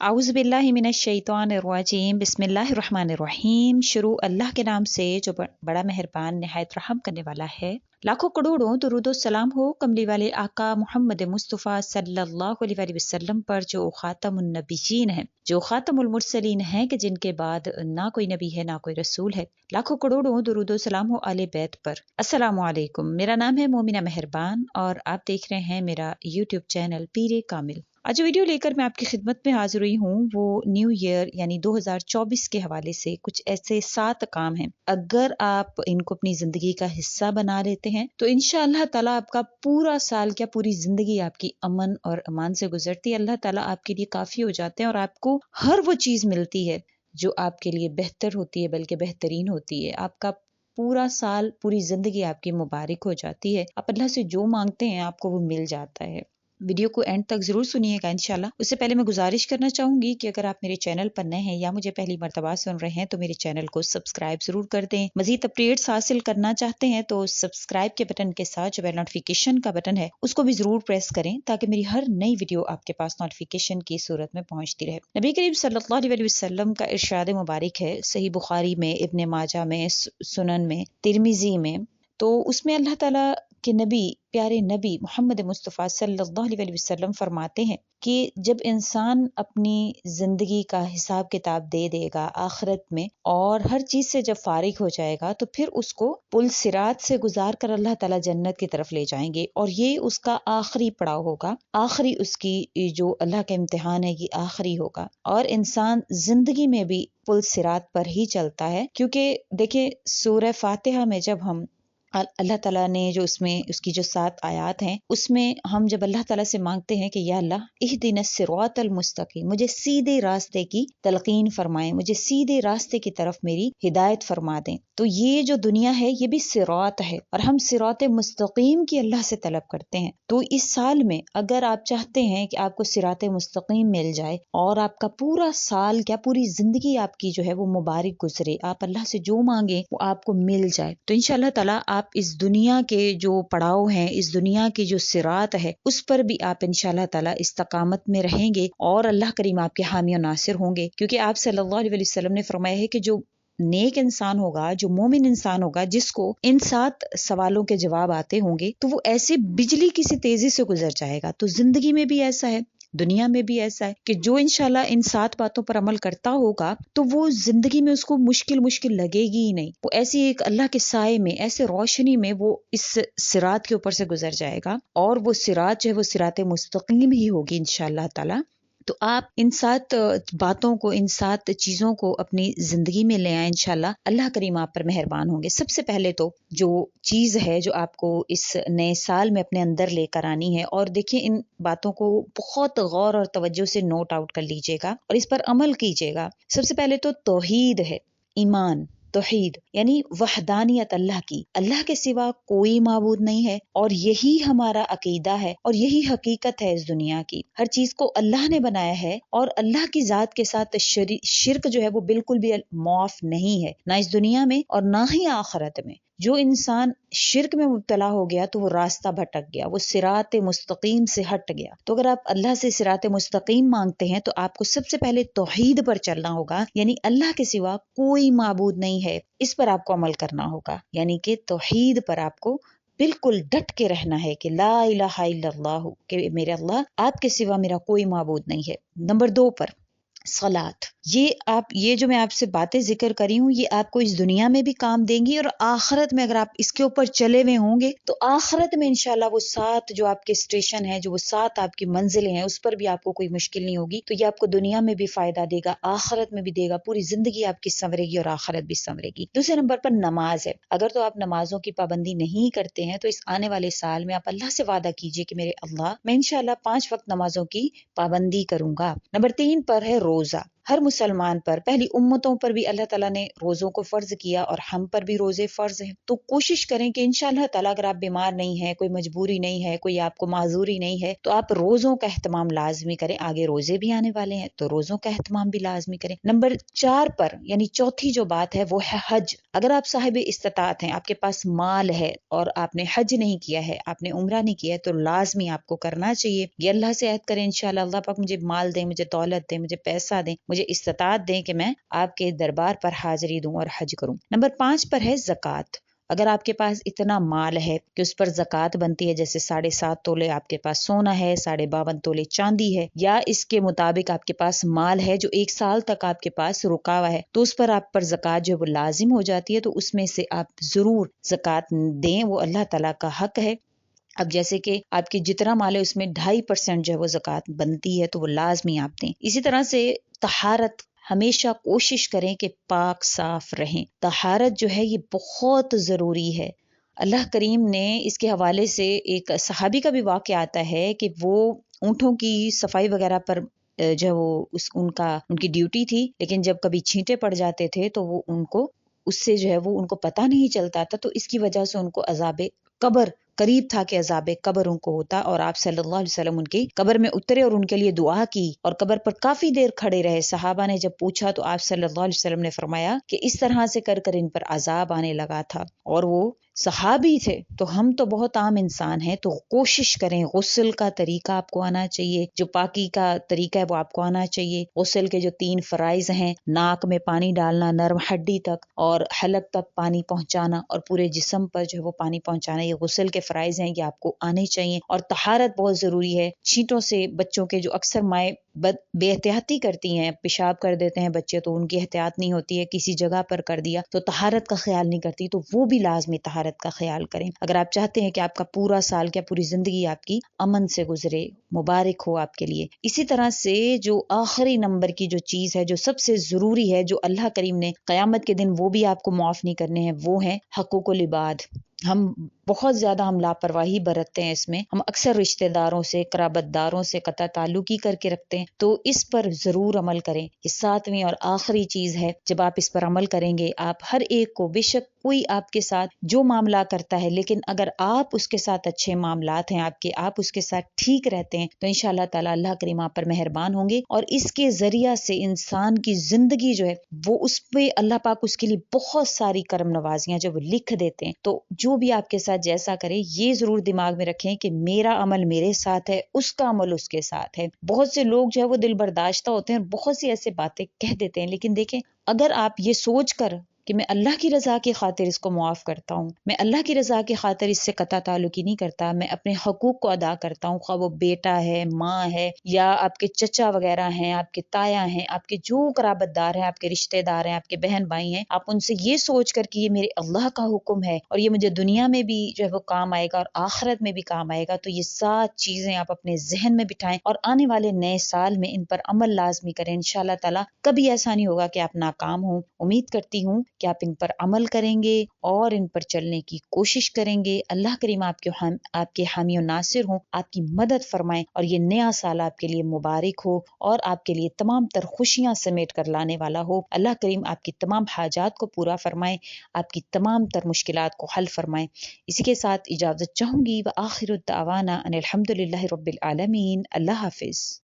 आऊज़ बिल्लाहि मिनश शैतानिर रजीम बिस्मिल्लाहिर्रहमानिर्रहीम। शुरू अल्लाह के नाम से जो बड़ा मेहरबान निहायत रहम करने वाला है। लाखों करोड़ों दुरूद सलाम हो कमली वाले आका मोहम्मद मुस्तफ़ा सल्लल्लाहु अलैहि वसल्लम पर, जो खातमुन नबिय्यीन है, जो खातमुल मुरसलीन है, कि जिनके बाद ना कोई नबी है ना कोई रसूल है। लाखों करोड़ों दुरूद सलाम हो आले बैत पर। अस्सलामु अलैकुम। मेरा नाम है मोमिना मेहरबान और आप देख रहे हैं मेरा यूट्यूब चैनल पीरे कामिल। आज जो वीडियो लेकर मैं आपकी खिदमत में हाजिर हुई हूँ वो न्यू ईयर यानी 2024 के हवाले से कुछ ऐसे 7 काम हैं, अगर आप इनको अपनी जिंदगी का हिस्सा बना लेते हैं तो इंशाअल्लाह ताला आपका पूरा साल क्या पूरी जिंदगी आपकी अमन और अमान से गुजरती है। अल्लाह ताला आपके लिए काफी हो जाते हैं और आपको हर वो चीज मिलती है जो आपके लिए बेहतर होती है, बल्कि बेहतरीन होती है। आपका पूरा साल पूरी जिंदगी आपकी मुबारक हो जाती है। आप अल्लाह से जो मांगते हैं आपको वो मिल जाता है। वीडियो को एंड तक जरूर सुनिएगा इंशाल्लाह। उससे पहले मैं गुजारिश करना चाहूंगी कि अगर आप मेरे चैनल पर नए हैं या मुझे पहली मर्तबा सुन रहे हैं तो मेरे चैनल को सब्सक्राइब जरूर कर दें। मजीद अपडेट्स हासिल करना चाहते हैं तो सब्सक्राइब के बटन के साथ जो बेल नोटिफिकेशन का बटन है उसको भी जरूर प्रेस करें, ताकि मेरी हर नई वीडियो आपके पास नोटिफिकेशन की सूरत में पहुंचती रहे। नबी करीम सल्लल्लाहु अलैहि वसल्लम का इरशाद मुबारक है सही बुखारी में, इब्ने माजा में, सुनन में, तिरमिजी में, तो उसमें अल्लाह ताला के नबी, प्यारे नबी मोहम्मद मुस्तफ़ा सल्लल्लाहु अलैहि वसल्लम फरमाते हैं कि जब इंसान अपनी जिंदगी का हिसाब किताब दे देगा आखिरत में और हर चीज से जब फारिग हो जाएगा तो फिर उसको पुल सिरात से गुजार कर अल्लाह ताला जन्नत की तरफ ले जाएंगे, और ये उसका आखिरी पड़ाव होगा, आखिरी उसकी जो अल्लाह का इम्तिहान है ये आखिरी होगा। और इंसान जिंदगी में भी पुल सिरात पर ही चलता है, क्योंकि देखिए सूरह फातिहा में जब हम अल्लाह ताला ने जो उसमें उसकी जो 7 आयात हैं उसमें हम जब अल्लाह ताला से मांगते हैं कि या अल्लाह इहदिनस सिरातल मुस्तकीम, मुझे सीधे रास्ते की तलकीन फरमाएं, मुझे सीधे रास्ते की तरफ मेरी हिदायत फरमा दें, तो ये जो दुनिया है ये भी सिरात है और हम सिरात मुस्तकीम की अल्लाह से तलब करते हैं। तो इस साल में अगर आप चाहते हैं कि आपको सिरात मुस्तकीम मिल जाए और आपका पूरा साल क्या पूरी जिंदगी आपकी जो है वो मुबारक गुजरे, आप अल्लाह से जो मांगे वो आपको मिल जाए, तो इंशाअल्लाह ताला आप इस दुनिया के जो पड़ाव हैं, इस दुनिया की जो सिरात है उस पर भी आप इंशाअल्लाह ताला इस्तकामत में रहेंगे और अल्लाह करीम आपके हामी और नासिर होंगे। क्योंकि आप सल्लल्लाहु अलैहि वसल्लम ने फरमाया है कि जो नेक इंसान होगा, जो मोमिन इंसान होगा, जिसको इन 7 सवालों के जवाब आते होंगे, तो वो ऐसे बिजली की सी तेजी से गुजर जाएगा। तो जिंदगी में भी ऐसा है, दुनिया में भी ऐसा है कि जो इंशाल्लाह इन 7 बातों पर अमल करता होगा तो वो जिंदगी में उसको मुश्किल लगेगी ही नहीं। वो ऐसी एक अल्लाह के साए में, ऐसे रोशनी में वो इस सिरात के ऊपर से गुजर जाएगा और वो सिरात जो है वो सिरात मुस्तकीम ही होगी इंशाल्लाह ताला। तो आप इन 7 बातों को, इन 7 चीजों को अपनी जिंदगी में ले आए, इंशाल्लाह अल्लाह करीम आप पर मेहरबान होंगे। सबसे पहले तो जो चीज है जो आपको इस नए साल में अपने अंदर लेकर आनी है, और देखिए इन बातों को बहुत गौर और तवज्जो से नोट आउट कर लीजिएगा और इस पर अमल कीजिएगा। सबसे पहले तो तौहीद है, ईमान, तौहीद यानी वहदानियत अल्लाह की, अल्लाह के सिवा कोई माबूद नहीं है और यही हमारा अकीदा है और यही हकीकत है इस दुनिया की। हर चीज को अल्लाह ने बनाया है और अल्लाह की जात के साथ शिर्क जो है वो बिल्कुल भी माफ नहीं है, ना इस दुनिया में और ना ही आखिरत में। जो इंसान शिर्क में मुब्तला हो गया तो वो रास्ता भटक गया, वो सिरात मुस्तकीम से हट गया। तो अगर आप अल्लाह से सिरात मुस्तकीम मांगते हैं तो आपको सबसे पहले तौहीद पर चलना होगा, यानी अल्लाह के सिवा कोई माबूद नहीं है, इस पर आपको अमल करना होगा। यानी कि तौहीद पर आपको बिल्कुल डट के रहना है कि ला इलाहा इल्लल्लाहु, कि मेरे अल्लाह आपके सिवा मेरा कोई माबूद नहीं है। नंबर 2 पर सलात, ये जो मैं आपसे बातें जिक्र करी हूँ ये आपको इस दुनिया में भी काम देंगी और आखिरत में अगर आप इसके ऊपर चले हुए होंगे तो आखिरत में इंशाल्लाह वो 7 जो आपके स्टेशन है, जो वो 7 आपकी मंजिलें हैं, उस पर भी आपको कोई मुश्किल नहीं होगी। तो ये आपको दुनिया में भी फायदा देगा, आखिरत में भी देगा, पूरी जिंदगी आपकी संवरेगी और आखिरत भी संवरेगी। दूसरे नंबर पर नमाज है। अगर तो आप नमाजों की पाबंदी नहीं करते हैं तो इस आने वाले साल में आप अल्लाह से वादा कीजिए कि मेरे अल्लाह मैं इंशाल्लाह 5 वक्त नमाजों की पाबंदी करूंगा। नंबर 3 पर है रोजा। ہر مسلمان پر، پہلی امتوں پر بھی اللہ تعالیٰ نے روزوں کو فرض کیا اور ہم پر بھی روزے فرض ہیں۔ تو کوشش کریں کہ انشاءاللہ تعالیٰ اگر آپ بیمار نہیں ہیں، کوئی مجبوری نہیں ہے، کوئی آپ کو معذوری نہیں ہے، تو آپ روزوں کا اہتمام لازمی کریں۔ آگے روزے بھی آنے والے ہیں تو روزوں کا اہتمام بھی لازمی کریں۔ نمبر 4 پر یعنی چوتھی جو بات ہے وہ ہے حج۔ اگر آپ صاحب استطاعت ہیں، آپ کے پاس مال ہے اور آپ نے حج نہیں کیا ہے، آپ نے عمرہ نہیں کیا ہے، تو لازمی آپ کو کرنا چاہیے۔ یہ اللہ سے عہد کریں انشاءاللہ اللہ پاک مجھے مال دیں، مجھے دولت دیں، مجھے پیسہ دیں، مجھے استطاعت دیں کہ میں آپ کے دربار پر حاضری دوں اور حج کروں۔ نمبر 5 پر ہے زکوٰۃ۔ اگر آپ کے پاس اتنا مال ہے کہ اس پر زکوٰۃ بنتی ہے، جیسے 7.5 تولے آپ کے پاس سونا ہے، 52.5 تولے چاندی ہے، یا اس کے مطابق آپ کے پاس مال ہے جو 1 سال تک آپ کے پاس رکا ہوا ہے، تو اس پر آپ پر زکوٰۃ جو ہے وہ لازم ہو جاتی ہے۔ تو اس میں سے آپ ضرور زکوٰۃ دیں، وہ اللہ تعالیٰ کا حق ہے۔ اب جیسے کہ آپ کی جتنا مال ہے اس میں 2.5% جو ہے وہ زکوٰۃ بنتی ہے، تو وہ لازمی آپ دیں۔ اسی طرح سے طہارت، ہمیشہ کوشش کریں کہ پاک صاف رہیں۔ طہارت جو ہے یہ بہت ضروری ہے۔ اللہ کریم نے اس کے حوالے سے ایک صحابی کا بھی واقعہ آتا ہے کہ وہ اونٹوں کی صفائی وغیرہ پر جو وہ ان کی ڈیوٹی تھی، لیکن جب کبھی چھینٹے پڑ جاتے تھے تو وہ ان کو اس سے جو ہے وہ ان کو پتہ نہیں چلتا تھا، تو اس کی وجہ سے ان کو عذاب قبر قریب تھا کہ عذاب قبر ان کو ہوتا، اور آپ صلی اللہ علیہ وسلم ان کی قبر میں اترے اور ان کے لیے دعا کی اور قبر پر کافی دیر کھڑے رہے۔ صحابہ نے جب پوچھا تو آپ صلی اللہ علیہ وسلم نے فرمایا کہ اس طرح سے کر کر ان پر عذاب آنے لگا تھا، اور وہ صحابی تھے۔ تو ہم تو بہت عام انسان ہیں، تو کوشش کریں، غسل کا طریقہ آپ کو آنا چاہیے، جو پاکی کا طریقہ ہے وہ آپ کو آنا چاہیے۔ غسل کے جو 3 فرائض ہیں، ناک میں پانی ڈالنا نرم ہڈی تک، اور حلق تک پانی پہنچانا، اور پورے جسم پر جو ہے وہ پانی پہنچانا، یہ غسل کے فرائض ہیں، یہ آپ کو آنے چاہیے۔ اور طہارت بہت ضروری ہے۔ چھینٹوں سے بچوں کے جو اکثر مائیں بے احتیاطی کرتی ہیں، پیشاب کر دیتے ہیں بچے، تو ان کی احتیاط نہیں ہوتی ہے، کسی جگہ پر کر دیا تو طہارت کا خیال نہیں کرتی، تو وہ بھی لازمی طہارت کا خیال کریں۔ اگر آپ چاہتے ہیں کہ آپ کا پورا سال کیا پوری زندگی آپ کی امن سے گزرے، مبارک ہو آپ کے لیے۔ اسی طرح سے جو آخری نمبر کی جو چیز ہے، جو سب سے ضروری ہے، جو اللہ کریم نے قیامت کے دن وہ بھی آپ کو معاف نہیں کرنے ہیں، وہ ہیں حقوق العباد۔ ہم بہت زیادہ لاپرواہی برتتے ہیں اس میں، ہم اکثر رشتہ داروں سے، قرابت داروں سے قطع تعلقی کر کے رکھتے ہیں، تو اس پر ضرور عمل کریں۔ یہ 7ویں اور آخری چیز ہے، جب آپ اس پر عمل کریں گے، آپ ہر ایک کو، بے شک کوئی آپ کے ساتھ جو معاملہ کرتا ہے، لیکن اگر آپ اس کے ساتھ اچھے معاملات ہیں آپ اس کے ساتھ ٹھیک رہتے ہیں، تو انشاءاللہ تعالی اللہ کریم آپ پر مہربان ہوں گے، اور اس کے ذریعہ سے انسان کی زندگی جو ہے وہ اس پہ اللہ پاک اس کے لیے بہت ساری کرم نوازیاں جو وہ لکھ دیتے ہیں۔ تو جو بھی آپ کے ساتھ جیسا کرے، یہ ضرور دماغ میں رکھیں کہ میرا عمل میرے ساتھ ہے، اس کا عمل اس کے ساتھ ہے۔ بہت سے لوگ جو ہے وہ دل برداشتہ ہوتے ہیں اور بہت سی ایسے باتیں کہہ دیتے ہیں، لیکن دیکھیں اگر آپ یہ سوچ کر کہ میں اللہ کی رضا کی خاطر اس کو معاف کرتا ہوں، میں اللہ کی رضا کی خاطر اس سے قطع تعلقی نہیں کرتا، میں اپنے حقوق کو ادا کرتا ہوں، خواہ وہ بیٹا ہے، ماں ہے، یا آپ کے چچا وغیرہ ہیں، آپ کے تایا ہیں، آپ کے جو قرابت دار ہیں، آپ کے رشتہ دار ہیں، آپ کے بہن بھائی ہیں، آپ ان سے یہ سوچ کر کہ یہ میرے اللہ کا حکم ہے اور یہ مجھے دنیا میں بھی جو ہے وہ کام آئے گا اور آخرت میں بھی کام آئے گا، تو یہ 7 چیزیں آپ اپنے ذہن میں بٹھائیں اور آنے والے نئے سال میں ان پر عمل لازمی کریں۔ انشاءاللہ تعالی کبھی ایسا نہیں ہوگا کہ آپ ناکام ہوں۔ امید کرتی ہوں کہ آپ ان پر عمل کریں گے اور ان پر چلنے کی کوشش کریں گے۔ اللہ کریم آپ کے حامی و ناصر ہوں، آپ کی مدد فرمائیں، اور یہ نیا سال آپ کے لیے مبارک ہو اور آپ کے لیے تمام تر خوشیاں سمیٹ کر لانے والا ہو۔ اللہ کریم آپ کی تمام حاجات کو پورا فرمائیں، آپ کی تمام تر مشکلات کو حل فرمائیں۔ اسی کے ساتھ اجازت چاہوں گی، وآخر الدعوانا ان الحمد للہ رب العالمین۔ اللہ حافظ۔